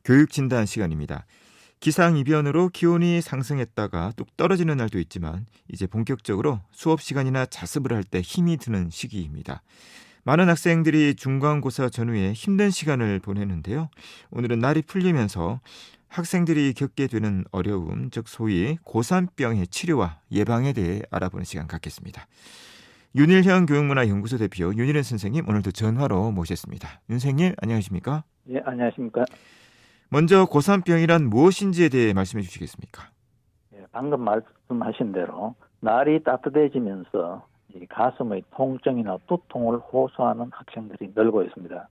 교육 진단 시간입니다. 기상이변으로 기온이 상승했다가 뚝 떨어지는 날도 있지만 이제 본격적으로 수업 시간이나 자습을 할 때 힘이 드는 시기입니다. 많은 학생들이 중간고사 전후에 힘든 시간을 보내는데요. 오늘은 날이 풀리면서 학생들이 겪게 되는 어려움, 즉 소위 고3병의 치료와 예방에 대해 알아보는 시간 갖겠습니다. 윤일형 교육문화연구소 대표 윤일현 선생님 오늘도 전화로 모셨습니다. 윤 선생님 안녕하십니까? 예, 안녕하십니까. 먼저 고3병이란 무엇인지에 대해 말씀해 주시겠습니까? 예, 방금 말씀하신 대로 날이 따뜻해지면서 이 가슴의 통증이나 두통을 호소하는 학생들이 늘고 있습니다.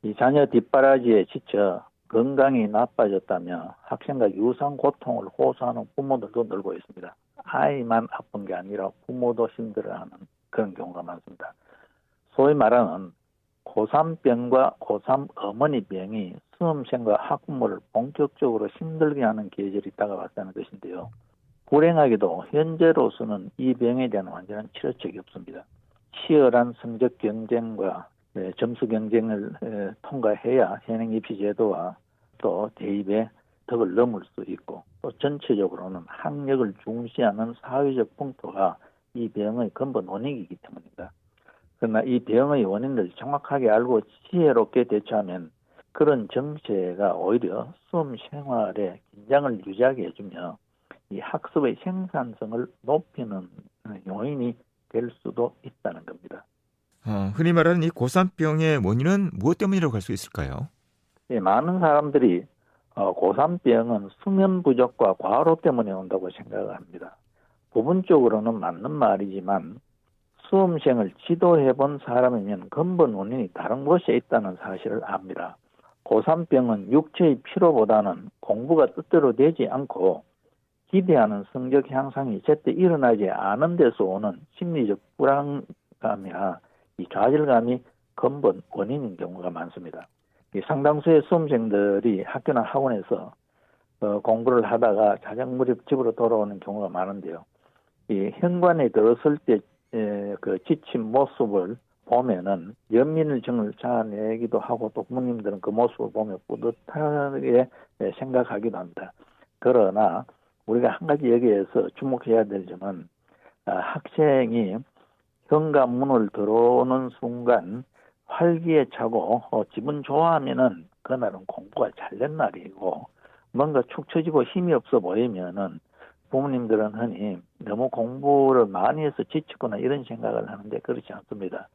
이 자녀 뒷바라지에 지쳐 건강이 나빠졌다며 학생과 유사한 고통을 호소하는 부모들도 늘고 있습니다. 아이만 아픈 게 아니라 부모도 힘들어하는 그런 경우가 많습니다. 소위 말하는 고3병과 고3 어머니병이 수험생과 학부모를 본격적으로 힘들게 하는 계절이 다가왔다는 것인데요. 불행하게도 현재로서는 이 병에 대한 완전한 치료책이 없습니다. 치열한 성적 경쟁과 점수 경쟁을 통과해야 현행 입시 제도와 또 대입의 덕을 넘을 수 있고 또 전체적으로는 학력을 중시하는 사회적 풍토가 이 병의 근본 원인이기 때문입니다. 그러나 이 병의 원인을 정확하게 알고 지혜롭게 대처하면 그런 정체가 오히려 수험 생활에 긴장을 유지하게 해주며 이 학습의 생산성을 높이는 요인이 될 수도 있다는 겁니다. 흔히 말하는 이 고3병의 원인은 무엇 때문이라고 할 수 있을까요? 예, 많은 사람들이 고3병은 수면 부족과 과로 때문에 온다고 생각을 합니다. 부분적으로는 맞는 말이지만 수험생을 지도해본 사람이면 근본 원인이 다른 곳에 있다는 사실을 압니다. 고3병은 육체의 피로보다는 공부가 뜻대로 되지 않고 기대하는 성적 향상이 제때 일어나지 않은 데서 오는 심리적 불안감이나 이 좌절감이 근본 원인인 경우가 많습니다. 상당수의 수험생들이 학교나 학원에서 공부를 하다가 자정 무렵 집으로 돌아오는 경우가 많은데요. 이 현관에 들어설 때 그 지친 모습을 보면은 연민을 자아내기도 하고 또 부모님들은 그 모습을 보며 뿌듯하게 생각하기도 합니다. 그러나 우리가 한 가지 여기에서 주목해야 될 점은 학생이 현관문을 들어오는 순간 활기에 차고 기분 좋아하면은 그날은 공부가 잘 된 날이고 뭔가 축 처지고 힘이 없어 보이면은 부모님들은 흔히 너무 공부를 많이 해서 지치거나 이런 생각을 하는데 그렇지 않습니다.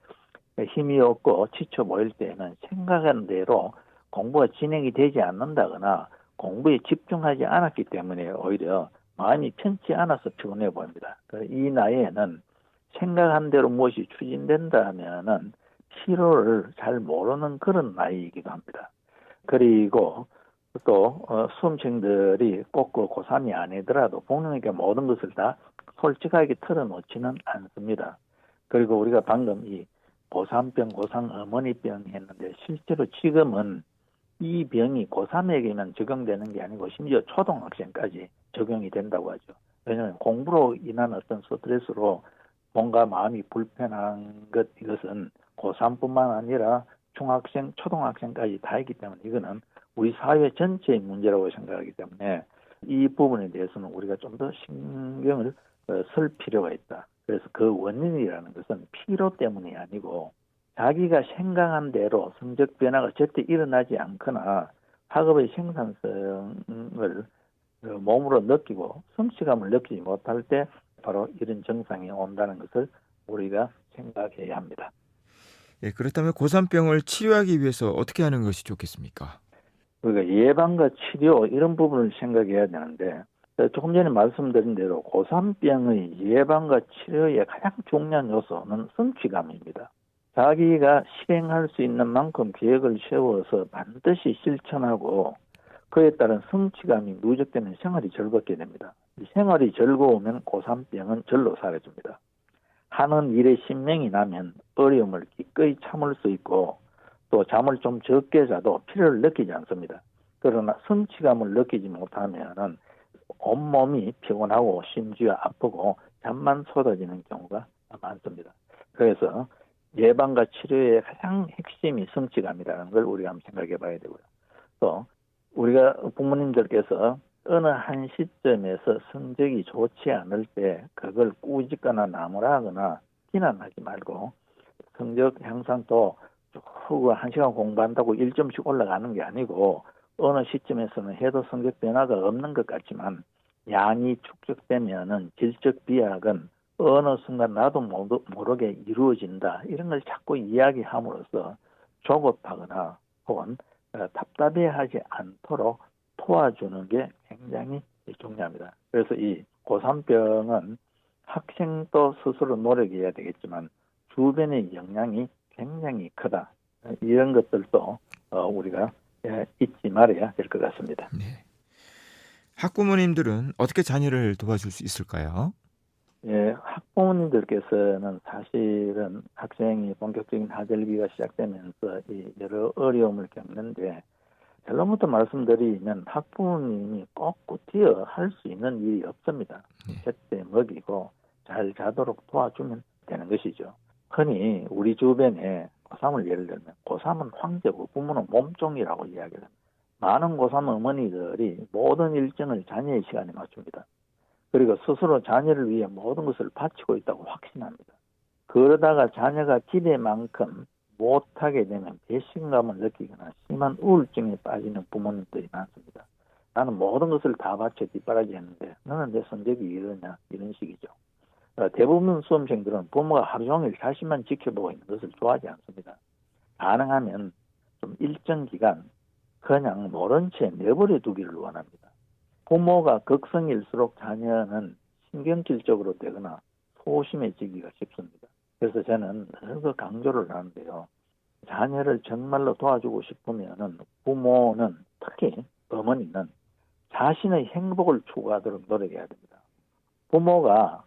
힘이 없고 지쳐 보일 때는 생각한 대로 공부가 진행이 되지 않는다거나 공부에 집중하지 않았기 때문에 오히려 마음이 편치 않아서 피곤해 보입니다. 이 나이에는 생각한 대로 무엇이 추진된다 하면은 피로를 잘 모르는 그런 나이이기도 합니다. 그리고 또 수험생들이 꼭 고3이 아니더라도 부모님에게 모든 것을 다 솔직하게 털어놓지는 않습니다. 그리고 우리가 방금 이 고3병, 고3 어머니병 했는데 실제로 지금은 이 병이 고3에게만 적용되는 게 아니고 심지어 초등학생까지 적용이 된다고 하죠. 왜냐하면 공부로 인한 어떤 스트레스로 뭔가 마음이 불편한 이것은 고3뿐만 아니라 중학생, 초등학생까지 다 있기 때문에 이거는 우리 사회 전체의 문제라고 생각하기 때문에 이 부분에 대해서는 우리가 좀 더 신경을 쓸 필요가 있다. 그래서 그 원인이라는 것은 피로 때문이 아니고 자기가 생각한 대로 성적 변화가 제때 일어나지 않거나 학업의 생산성을 몸으로 느끼고 성취감을 느끼지 못할 때 바로 이런 증상이 온다는 것을 우리가 생각해야 합니다. 예, 그렇다면 고3병을 치료하기 위해서 어떻게 하는 것이 좋겠습니까? 우리가 예방과 치료 이런 부분을 생각해야 되는데 조금 전에 말씀드린 대로 고3병의 예방과 치료의 가장 중요한 요소는 성취감입니다. 자기가 실행할 수 있는 만큼 계획을 세워서 반드시 실천하고 그에 따른 성취감이 누적되면 생활이 즐겁게 됩니다. 생활이 즐거우면 고3병은 절로 사라집니다. 하는 일에 신명이 나면 어려움을 기꺼이 참을 수 있고 또 잠을 좀 적게 자도 피로를 느끼지 않습니다. 그러나 성취감을 느끼지 못하면 온몸이 피곤하고 심지어 아프고 잠만 쏟아지는 경우가 많습니다. 그래서 예방과 치료의 가장 핵심이 성취감이라는 걸 우리가 한번 생각해 봐야 되고요. 또 우리가 부모님들께서 어느 한 시점에서 성적이 좋지 않을 때 그걸 꾸짖거나 나무라거나 비난하지 말고 성적 향상도 쭉 한 시간 공부한다고 1점씩 올라가는 게 아니고 어느 시점에서는 해도 성적 변화가 없는 것 같지만 양이 축적되면은 질적 비약은 어느 순간 나도 모르게 이루어진다. 이런 걸 자꾸 이야기함으로써 조급하거나 혹은 답답해하지 않도록 도와주는 게 굉장히 중요합니다. 그래서 이 고3병은 학생도 스스로 노력해야 되겠지만 주변의 영향이 굉장히 크다. 이런 것들도 우리가 잊지 말아야 될 것 같습니다. 네. 학부모님들은 어떻게 자녀를 도와줄 수 있을까요? 예, 학부모님들께서는 사실은 학생이 본격적인 학열기가 시작되면서 이 여러 어려움을 겪는데 결론부터 말씀드리면 학부모님이 꺾고뛰어 할 수 있는 일이 없습니다. 제때 먹이고 잘 자도록 도와주면 되는 것이죠. 흔히 우리 주변에 고3을 예를 들면 고3은 황제고 부모는 몸종이라고 이야기를 합니다. 많은 고3 어머니들이 모든 일정을 자녀의 시간에 맞춥니다. 그리고 스스로 자녀를 위해 모든 것을 바치고 있다고 확신합니다. 그러다가 자녀가 기대만큼 못하게 되면 배신감을 느끼거나 심한 우울증에 빠지는 부모님들이 많습니다. 나는 모든 것을 다 바쳐 뒷바라지 했는데 너는 내 성적이 이러냐 이런 식이죠. 대부분 수험생들은 부모가 하루 종일 자신만 지켜보고 있는 것을 좋아하지 않습니다. 가능하면 좀 일정 기간 그냥 모른 채 내버려 두기를 원합니다. 부모가 극성일수록 자녀는 신경질적으로 되거나 소심해지기가 쉽습니다. 그래서 저는 늘 강조를 하는데요. 자녀를 정말로 도와주고 싶으면은 부모는 특히 어머니는 자신의 행복을 추구하도록 노력해야 됩니다. 부모가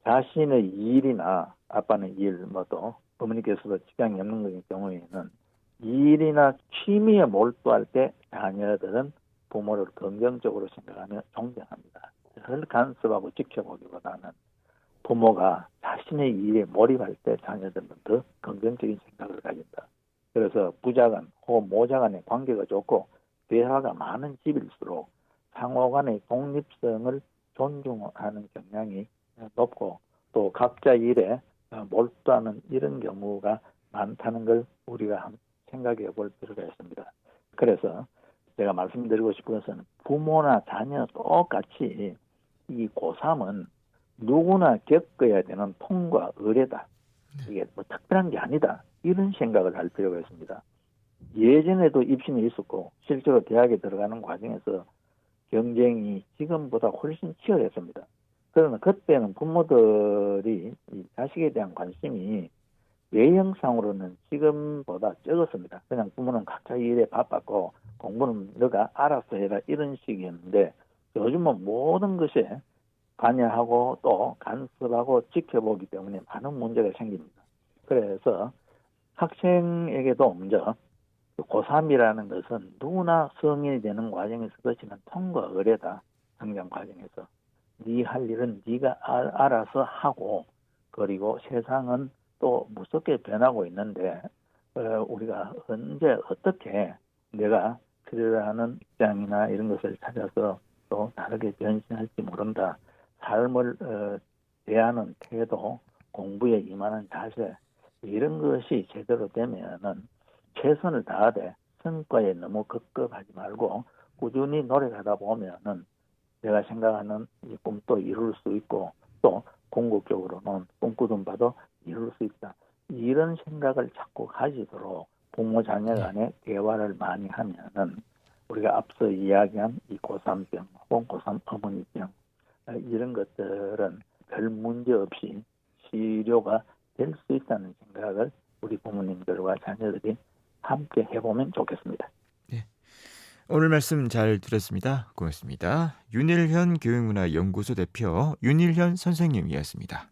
자신의 일이나 아빠는 일, 뭐또 어머니께서도 직장이 없는 경우에는 일이나 취미에 몰두할 때 자녀들은 부모를 긍정적으로 생각하며 존경합니다. 늘 간섭하고 지켜보기보다는 부모가 자신의 일에 몰입할 때 자녀들은 더 긍정적인 생각을 가진다. 그래서 부자 간 혹은 모자 간의 관계가 좋고 대화가 많은 집일수록 상호 간의 독립성을 존중하는 경향이 높고 또 각자 일에 몰두하는 이런 경우가 많다는 걸 우리가 생각해 볼 필요가 있습니다. 그래서 제가 말씀드리고 싶은 것은 부모나 자녀 똑같이 이 고3은 누구나 겪어야 되는 통과 의례다. 이게 뭐 특별한 게 아니다. 이런 생각을 할 필요가 있습니다. 예전에도 입시는 있었고 실제로 대학에 들어가는 과정에서 경쟁이 지금보다 훨씬 치열했습니다. 그러나 그때는 부모들이 이 자식에 대한 관심이 외형상으로는 지금보다 적었습니다. 그냥 부모는 각자 일에 바빴고 공부는 너가 알아서 해라 이런 식이었는데 요즘은 모든 것에 관여하고 또 간섭하고 지켜보기 때문에 많은 문제가 생깁니다. 그래서 학생에게도 먼저 고3이라는 것은 누구나 성인이 되는 과정에서 거치는 통과 의례다. 성장 과정에서. 네 할 일은 네가 알아서 하고 그리고 세상은 또 무섭게 변하고 있는데 우리가 언제 어떻게 내가 필요로 직장이나 이런 것을 찾아서 또 다르게 변신할지 모른다. 삶을 대하는 태도, 공부에 임하는 자세 이런 것이 제대로 되면은 최선을 다하되 성과에 너무 급급하지 말고 꾸준히 노력하다 보면은 내가 생각하는 이 꿈도 이룰 수 있고 또 궁극적으로는 꿈꾸던 바도 이룰 수 있다. 이런 생각을 자꾸 가지도록 부모 자녀 간의 대화를 많이 하면은 우리가 앞서 이야기한 이 고3병 혹은 고3 어머니병 이런 것들은 별 문제 없이 치료가 될 수 있다는 생각을 우리 부모님들과 자녀들이 함께 해보면 좋겠습니다. 네. 오늘 말씀 잘 들었습니다. 고맙습니다. 윤일현 교육문화연구소 대표 윤일현 선생님이었습니다.